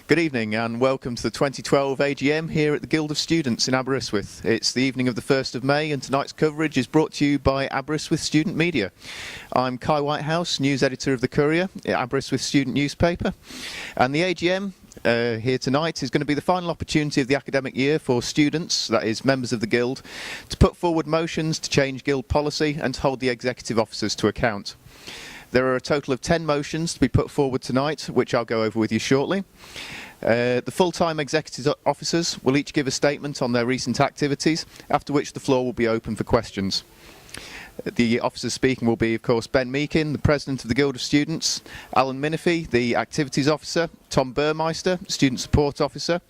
Good evening and welcome to the 2012 AGM here at the Guild of Students in Aberystwyth. It's the evening of the 1st of May and tonight's coverage is brought to you by Aberystwyth Student Media. I'm Kai Whitehouse, news editor of the Courier, Aberystwyth student newspaper, and the AGM here tonight is going to be the final opportunity of the academic year for students, that is members of the Guild, to put forward motions to change Guild policy and to hold the executive officers to account. There are a total of 10 motions to be put forward tonight, which I'll go over with you shortly. The full-time executive officers will each give a statement on their recent activities, after which the floor will be open for questions. The officers speaking will be, of course, Ben Meakin, the President of the Guild of Students, Alan Minifie, the Activities Officer, Tom Burmeister, Student Support Officer,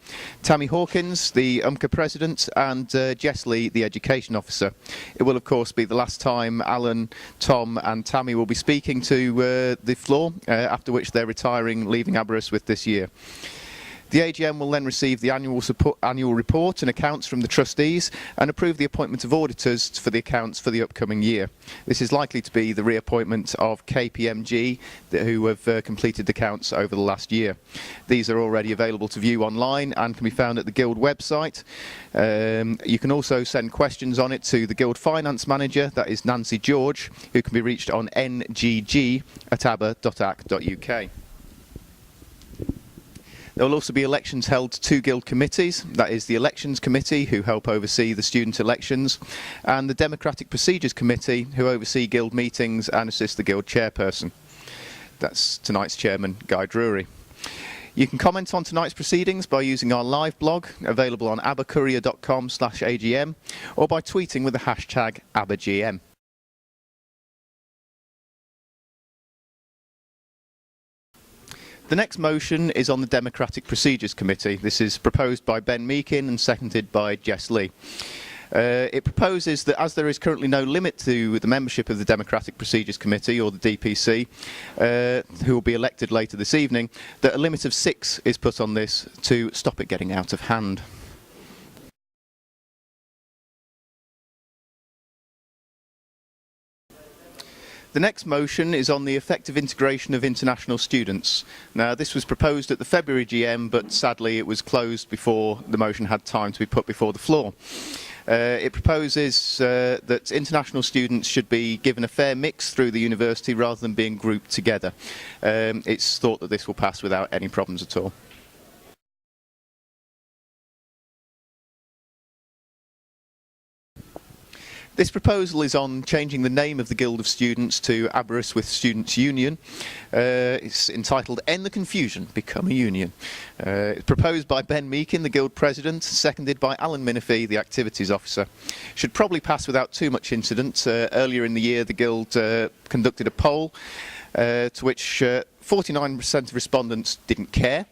Tammy Hawkins, the UMCA President, and Jess Lee, the Education Officer. It will, of course, be the last time Alan, Tom and Tammy will be speaking to the floor, after which they're retiring, leaving Aberystwyth this year. The AGM will then receive the annual report and accounts from the trustees and approve the appointment of auditors for the accounts for the upcoming year. This is likely to be the reappointment of KPMG, who have completed the accounts over the last year. These are already available to view online and can be found at the Guild website. You can also send questions on it to the Guild Finance Manager, that is Nancy George, who can be reached on ngg@aber.ac.uk. There will also be elections held to two Guild committees, that is the Elections Committee, who help oversee the student elections, and the Democratic Procedures Committee, who oversee Guild meetings and assist the Guild chairperson. That's tonight's chairman, Guy Drury. You can comment on tonight's proceedings by using our live blog, available on abercourier.com/AGM, or by tweeting with the hashtag AberGM. The next motion is on the Democratic Procedures Committee. This is proposed by Ben Meakin and seconded by Jess Lee. It proposes that as there is currently no limit to the membership of the Democratic Procedures Committee, or the DPC, who will be elected later this evening, that a limit of 6 is put on this to stop it getting out of hand. The next motion is on the effective integration of international students. Now, this was proposed at the February GM, but sadly it was closed before the motion had time to be put before the floor. It proposes that international students should be given a fair mix through the university rather than being grouped together. It's thought that this will pass without any problems at all. This proposal is on changing the name of the Guild of Students to Aberystwyth Students' Union. It's entitled End the Confusion, Become a Union. It's proposed by Ben Meakin, the Guild President, seconded by Alan Minifie, the Activities Officer. Should probably pass without too much incident. Earlier in the year, the Guild conducted a poll to which 49% of respondents didn't care,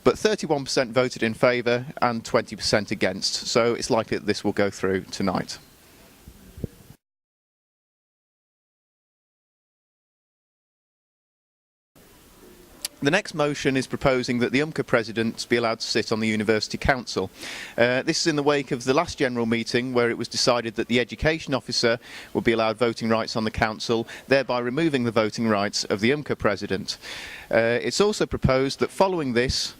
but 31% voted in favour and 20% against. So it's likely that this will go through tonight. The next motion is proposing that the UMCA President be allowed to sit on the University Council. This is in the wake of the last general meeting where it was decided that the Education Officer would be allowed voting rights on the Council, thereby removing the voting rights of the UMCA President. It's also proposed that following this,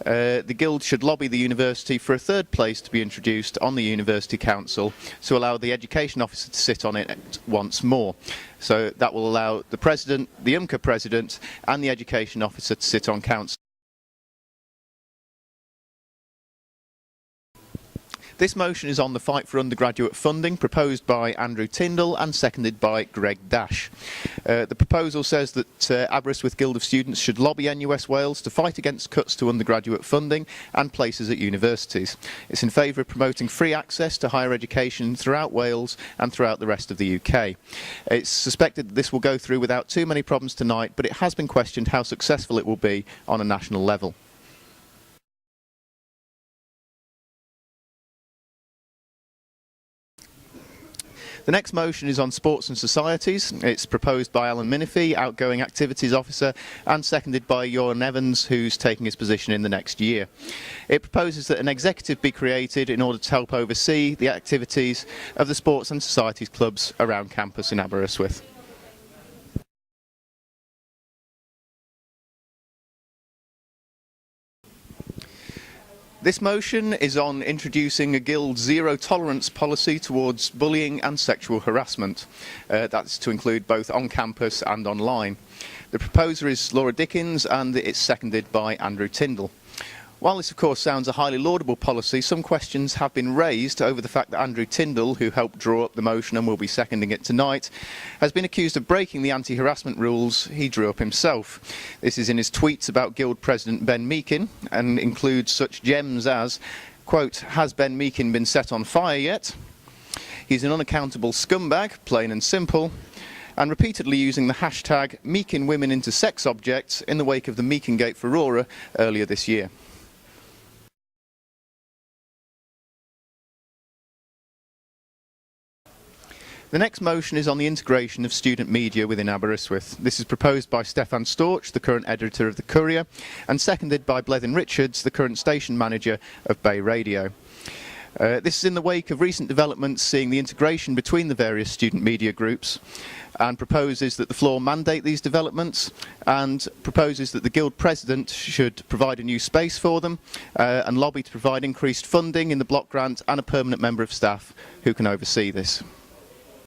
the Guild should lobby the University for a third place to be introduced on the University Council to allow the Education Officer to sit on it once more. So that will allow the President, the UMCA President and the Education Officer to sit on Council. This motion is on the fight for undergraduate funding, proposed by Andrew Tyndall and seconded by Greg Dash. The proposal says that Aberystwyth Guild of Students should lobby NUS Wales to fight against cuts to undergraduate funding and places at universities. It's in favour of promoting free access to higher education throughout Wales and throughout the rest of the UK. It's suspected that this will go through without too many problems tonight, but it has been questioned how successful it will be on a national level. The next motion is on sports and societies. It's proposed by Alan Minifie, outgoing Activities Officer, and seconded by Joran Evans, who's taking his position in the next year. It proposes that an executive be created in order to help oversee the activities of the sports and societies clubs around campus in Aberystwyth. This motion is on introducing a Guild zero tolerance policy towards bullying and sexual harassment. That's to include both on campus and online. The proposer is Laura Dickens and it's seconded by Andrew Tyndall. While this of course sounds a highly laudable policy, some questions have been raised over the fact that Andrew Tyndall, who helped draw up the motion and will be seconding it tonight, has been accused of breaking the anti-harassment rules he drew up himself. This is in his tweets about Guild President Ben Meakin and includes such gems as, quote, "Has Ben Meakin been set on fire yet? He's an unaccountable scumbag, plain and simple," and repeatedly using the hashtag Meakin women into sex objects in the wake of the Meakingate furore earlier this year. The next motion is on the integration of student media within Aberystwyth. This is proposed by Stefan Storch, the current editor of The Courier, and seconded by Blethen Richards, the current station manager of Bay Radio. This is in the wake of recent developments seeing the integration between the various student media groups, and proposes that the floor mandate these developments, and proposes that the Guild President should provide a new space for them, and lobby to provide increased funding in the block grant and a permanent member of staff who can oversee this.